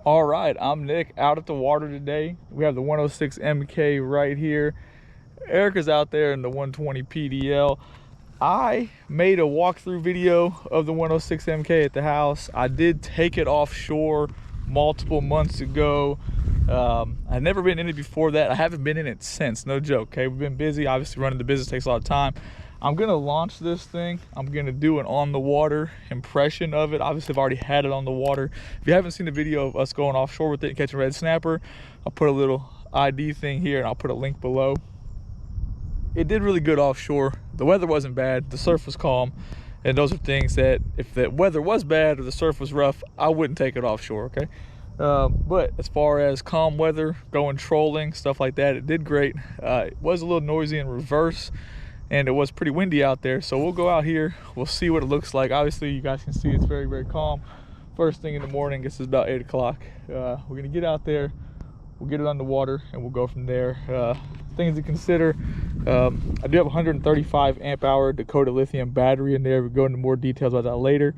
All right, I'm Nick, out at the water today. We have the 106MK right here. Erica's out there in the 120 PDL. I made a walkthrough video of the 106MK at the house. I did take it offshore multiple months ago. I've never been in it before that. I haven't been in it since, no joke, okay? We've been busy. Obviously, running the business takes a lot of time. I'm gonna launch this thing. I'm gonna do an on the water impression of it. Obviously, I've already had it on the water. If you haven't seen the video of us going offshore with it and catching red snapper, I'll put a little ID thing here and I'll put a link below. It did really good offshore. The weather wasn't bad, the surf was calm, and those are things that if the weather was bad or the surf was rough, I wouldn't take it offshore, okay? But as far as calm weather, going trolling, stuff like that, it did great. It was a little noisy in reverse, and it was pretty windy out there, so we'll go out here, we'll see what it looks like. Obviously, you guys can see it's very, very calm. First thing in the morning, this is about 8 o'clock. We're gonna get out there, we'll get it underwater, and we'll go from there. Things to consider, I do have a 135 amp hour Dakota lithium battery in there. We'll go into more details about that later.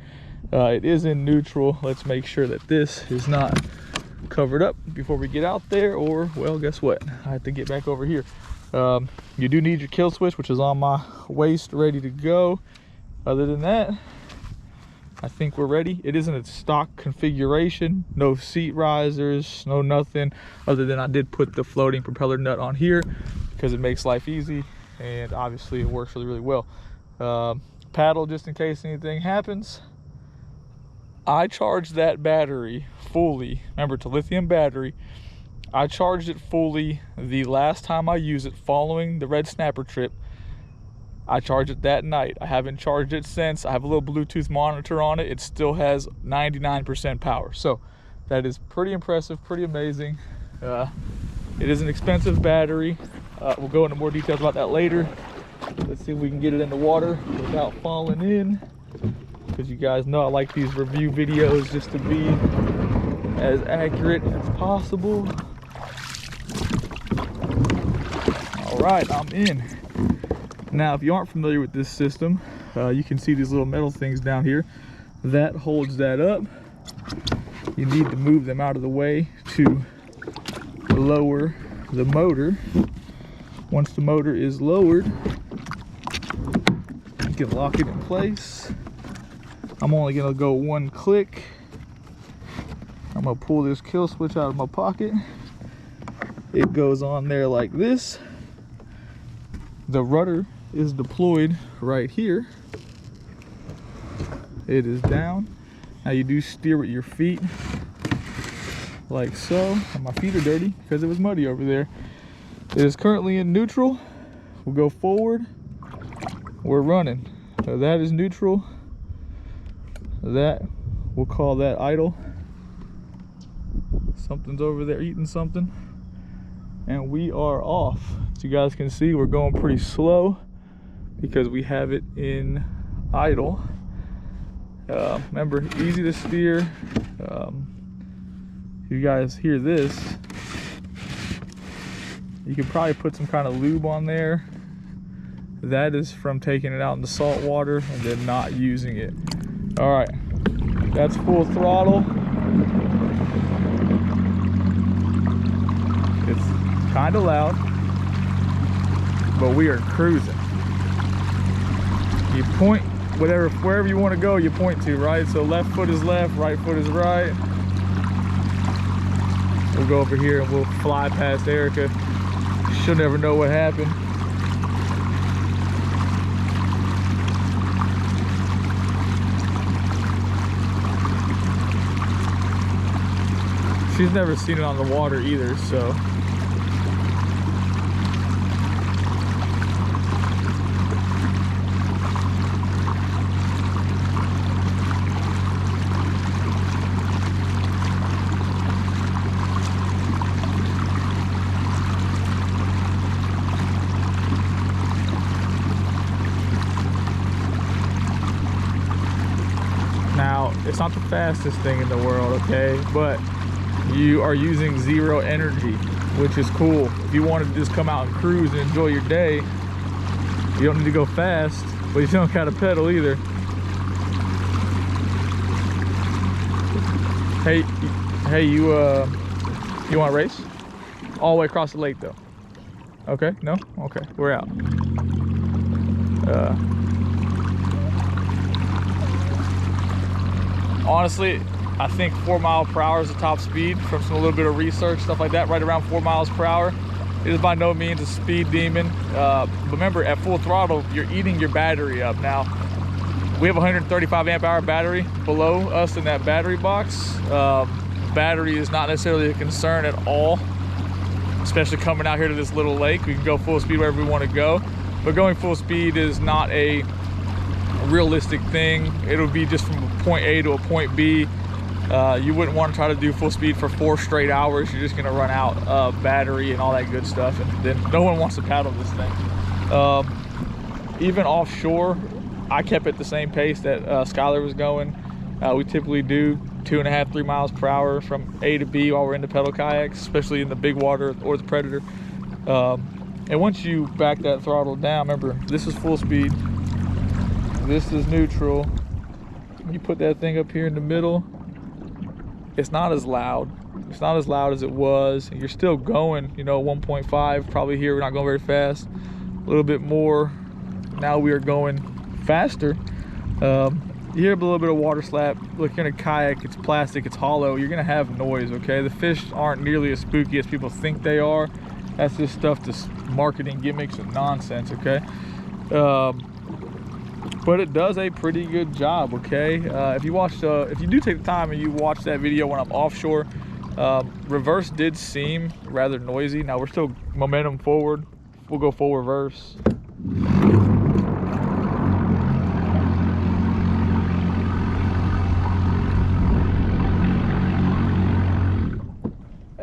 It is in neutral. Let's make sure that this is not covered up before we get out there, or, well, guess what? I have to get back over here. You do need your kill switch, which is on my waist, ready to go. Other than that, I think we're ready. It isn't a stock configuration, no seat risers, no nothing, other than I did put the floating propeller nut on here because it makes life easy, and obviously it works really, really well. Paddle just in case anything happens. I charged that battery fully. Remember, it's a lithium battery. I charged it fully the last time I used it following the red snapper trip. I charged it that night. I haven't charged it since. I have a little Bluetooth monitor on it. It still has 99% power. So that is pretty impressive, pretty amazing. It is an expensive battery. We'll go into more details about that later. Let's see if we can get it in the water without falling in, because you guys know I like these review videos just to be as accurate as possible. All right, I'm in. Now, if you aren't familiar with this system, you can see these little metal things down here. That holds that up. You need to move them out of the way to lower the motor. Once the motor is lowered, you can lock it in place. I'm only gonna go one click. I'm gonna pull this kill switch out of my pocket. It goes on there like this. The rudder is deployed right here. It is down. Now you do steer with your feet like so. And my feet are dirty because it was muddy over there. It is currently in neutral. We'll go forward. We're running. So that is neutral. That, we'll call that idle. Something's over there eating something. And we are off. As you guys can see, we're going pretty slow because we have it in idle. Remember, easy to steer. If you guys hear this, you could probably put some kind of lube on there. That is from taking it out in the salt water and then not using it. All right, that's full throttle. It's kind of loud, but we are cruising. You point wherever you want to go, you point to, right? So left foot is left, right foot is right. We'll go over here and we'll fly past Erica. She'll never know what happened. She's never seen it on the water either, so. Now, it's not the fastest thing in the world, okay? But you are using zero energy, which is cool. If you want to just come out and cruise and enjoy your day, you don't need to go fast, but you don't gotta pedal either. Hey, Hey, you want to race? All the way across the lake, though. Okay, no? Okay, we're out. Honestly, I think 4 miles per hour is the top speed from a little bit of research, stuff like that, right around 4 miles per hour. It is by no means a speed demon. But remember, at full throttle, you're eating your battery up. Now, we have a 135 amp hour battery below us in that battery box. Battery is not necessarily a concern at all, especially coming out here to this little lake. We can go full speed wherever we want to go, but going full speed is not a realistic thing. It'll be just from a point A to a point B. You wouldn't want to try to do full speed for 4 straight hours. You're just going to run out of battery and all that good stuff, and then no one wants to paddle this thing. Even offshore, I kept it the same pace that Skylar was going. We typically do 2.5, 3 miles per hour from A to B while we're in the pedal kayaks, especially in the big water or the Predator. And once you back that throttle down, remember, this is full speed, this is neutral. You put that thing up here in the middle, it's not as loud. It's not as loud as it was. You're still going, you know, 1.5 probably here. We're not going very fast. A little bit more. Now we are going faster. You hear a little bit of water slap. Look, you're in a kayak, it's plastic, it's hollow. You're gonna have noise, okay? The fish aren't nearly as spooky as people think they are. That's just stuff, just marketing gimmicks and nonsense, okay? But it does a pretty good job, okay? If you do take the time and you watch that video when I'm offshore, reverse did seem rather noisy. Now we're still momentum forward. We'll go full reverse.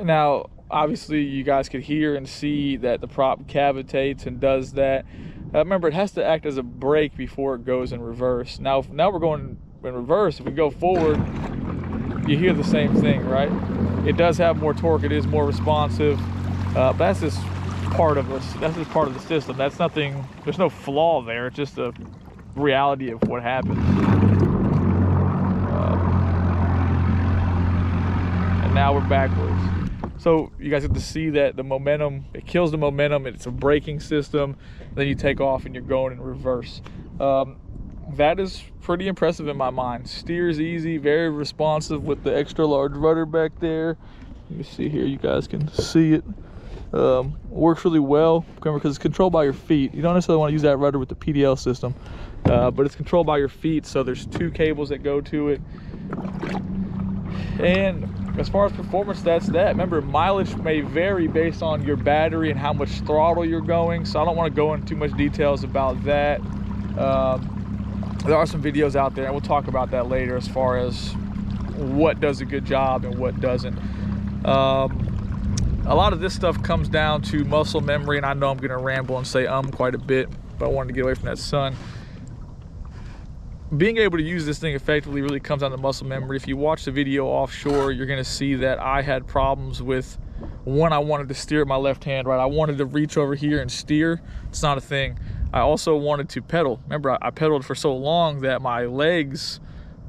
Now, obviously, you guys could hear and see that the prop cavitates and does that. Remember, it has to act as a brake before it goes in reverse. Now we're going in reverse. If we go forward, you hear the same thing, right? It does have more torque. It is more responsive. But that's just part of us. That's just part of the system. That's nothing. There's no flaw there. It's just a reality of what happens. And now we're backwards. So you guys get to see that the momentum, it kills the momentum. It's a braking system. Then you take off and you're going in reverse. That is pretty impressive in my mind. Steers easy, very responsive with the extra large rudder back there. Let me see here, you guys can see it. Works really well because it's controlled by your feet. You don't necessarily want to use that rudder with the PDL system, but it's controlled by your feet. So there's 2 cables that go to it. And as far as performance, that's that. Remember, mileage may vary based on your battery and how much throttle you're going, so I don't want to go into too much details about that. There are some videos out there, and we'll talk about that later as far as what does a good job and what doesn't. A lot of this stuff comes down to muscle memory, and I know I'm going to ramble and say quite a bit, but I wanted to get away from that sun. Being able to use this thing effectively really comes down to muscle memory. If you watch the video offshore, you're going to see that I had problems with, one, I wanted to steer with my left hand, right? I wanted to reach over here and steer. It's not a thing. I also wanted to pedal. Remember, I pedaled for so long that my legs,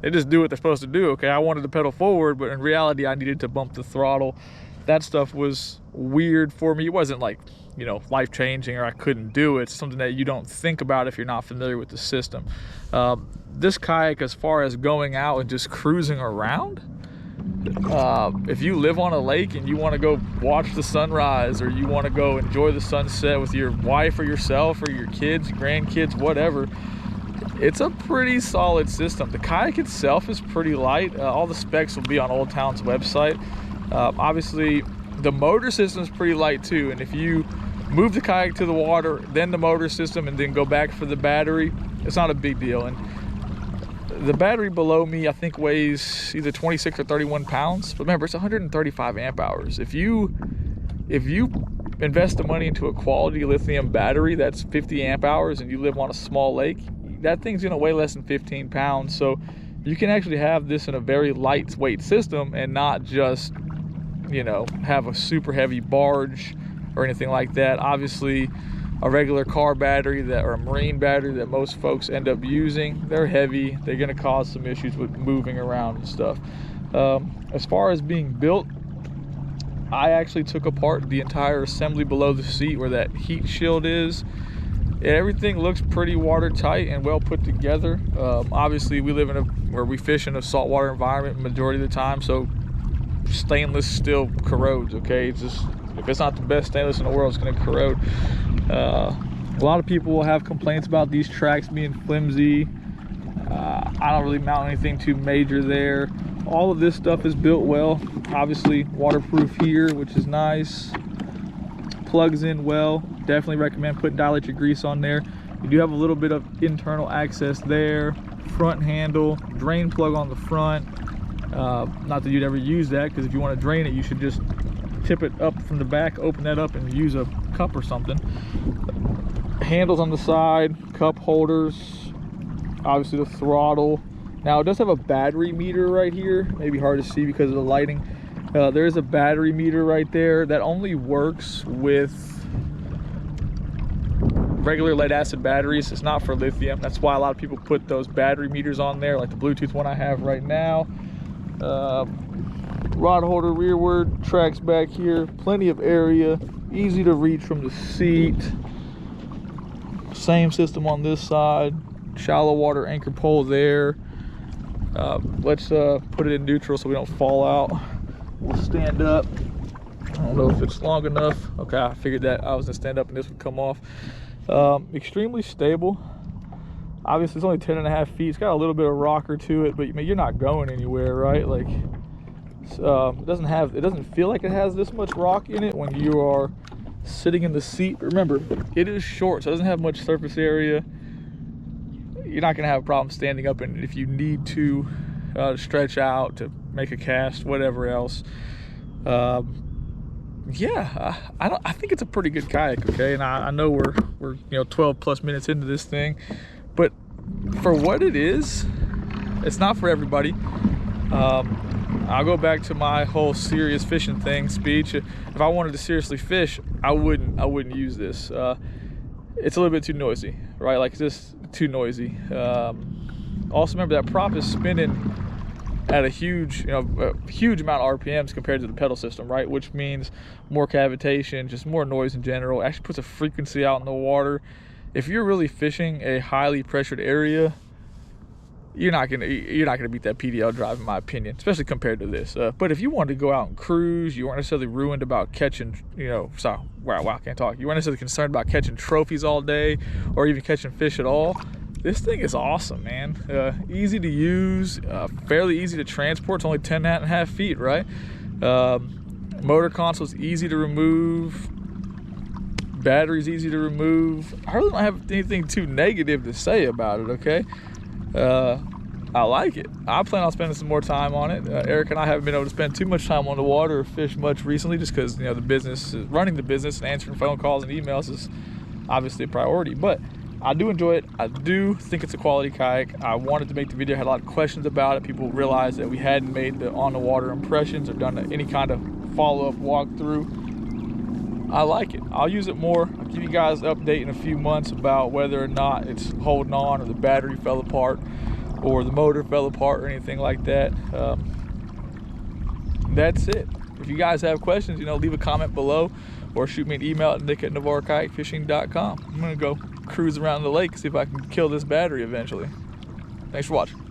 they just do what they're supposed to do, okay? I wanted to pedal forward, but in reality, I needed to bump the throttle. That stuff was weird for me. It wasn't like, you know, life-changing or I couldn't do it. It's something that you don't think about if you're not familiar with the system. This kayak, as far as going out and just cruising around, if you live on a lake and you want to go watch the sunrise, or you want to go enjoy the sunset with your wife or yourself or your kids, grandkids, whatever, it's a pretty solid system. The kayak itself is pretty light. All the specs will be on Old Town's website. Obviously, the motor system is pretty light too, and if you move the kayak to the water, then the motor system, and then go back for the battery, it's not a big deal. And the battery below me, I think, weighs either 26 or 31 pounds. But remember, it's 135 amp hours. If you invest the money into a quality lithium battery that's 50 amp hours and you live on a small lake, that thing's gonna weigh less than 15 pounds. So you can actually have this in a very lightweight system and not just, you know, have a super heavy barge or anything like that. Obviously, a regular car battery or a marine battery that most folks end up using, they're heavy. They're going to cause some issues with moving around and stuff. As far as being built, I actually took apart the entire assembly below the seat where that heat shield is. And everything looks pretty watertight and well put together. Obviously, we live in where we fish in a saltwater environment majority of the time, so stainless still corrodes. Okay, it's just, if it's not the best stainless in the world, it's going to corrode. A lot of people will have complaints about these tracks being flimsy. I don't really mount anything too major there. All of this stuff is built well. Obviously waterproof here, which is nice. Plugs in well. Definitely recommend putting diluted grease on there. You do have a little bit of internal access there. Front handle, drain plug on the front. Not that you'd ever use that, because if you want to drain it, you should just tip it up from the back, open that up, and use a cup or something. Handles on the side, cup holders, obviously the throttle. Now it does have a battery meter right here, maybe hard to see because of the lighting. There is a battery meter right there that only works with regular lead acid batteries. It's not for lithium. That's why a lot of people put those battery meters on there, like the Bluetooth one I have right now. Rod holder rearward, tracks back here, plenty of area, easy to reach from the seat. Same system on this side, shallow water anchor pole there. Let's put it in neutral so we don't fall out. We'll stand up. I don't know if it's long enough. Okay, I figured that I was gonna stand up and this would come off. Extremely stable. Obviously it's only 10.5 feet. It's got a little bit of rocker to it, but you're not going anywhere, right? Like, it doesn't feel like it has this much rock in it when you are sitting in the seat. Remember, it is short, so it doesn't have much surface area. You're not gonna have a problem standing up in it if you need to stretch out to make a cast, whatever else. Yeah, I think it's a pretty good kayak. Okay, and I know we're 12 plus minutes into this thing, but for what it is, it's not for everybody. I'll go back to my whole serious fishing thing speech. If I wanted to seriously fish, I wouldn't use this. It's a little bit too noisy, right? Like, it's just too noisy. Also remember that prop is spinning at a huge amount of RPMs compared to the pedal system, right? Which means more cavitation, just more noise in general. It actually puts a frequency out in the water. If you're really fishing a highly pressured area, you're not gonna beat that PDL drive, in my opinion, especially compared to this. But if you wanted to go out and cruise, you weren't necessarily ruined about catching, sorry, wow, I can't talk. You weren't necessarily concerned about catching trophies all day or even catching fish at all. This thing is awesome, man. Easy to use, fairly easy to transport. It's only 10.5 feet, right? Motor console's easy to remove. Battery's easy to remove. I really don't have anything too negative to say about it, okay? I like it. I plan on spending some more time on it. Eric and I haven't been able to spend too much time on the water or fish much recently, just because running the business and answering phone calls and emails is obviously a priority. But I do enjoy it. I do think it's a quality kayak. I wanted to make the video. I had a lot of questions about it. People realized that we hadn't made the on the water impressions or done any kind of follow-up walkthrough. I like it. I'll use it more. I'll give you guys an update in a few months about whether or not it's holding on, or the battery fell apart, or the motor fell apart, or anything like that. That's it. If you guys have questions, leave a comment below, or shoot me an email at nick@navarrekayakfishing.com. I'm gonna go cruise around the lake, see if I can kill this battery eventually. Thanks for watching.